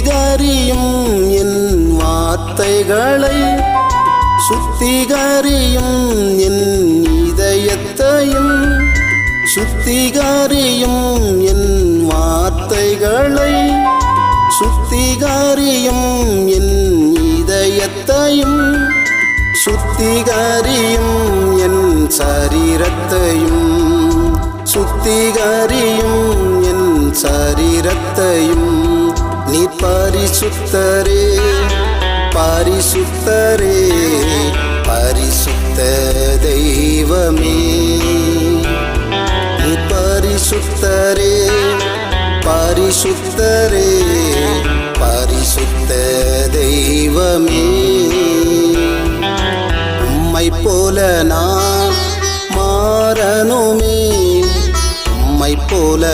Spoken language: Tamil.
சுத்திகரியும் என் வார்த்தைகளை, சுத்திகரியும் என் இதயத்தையும், சுத்திகரியும் என் வார்த்தைகளை, சுத்திகரியும் என் இதயத்தையும், சுத்திகரியும் என் சரீரத்தையும், சுத்திகரியும் என் சரீரத்தையும். நீ பரிசுத்தரே பரிசுத்தரே பரிசுத்த தெய்வமே. நீ பரிசுத்தரே பரிசுத்தரே பரிசுத்த தெய்வமே. உம்மை போல நான் மாறணுமே, உம்மை போல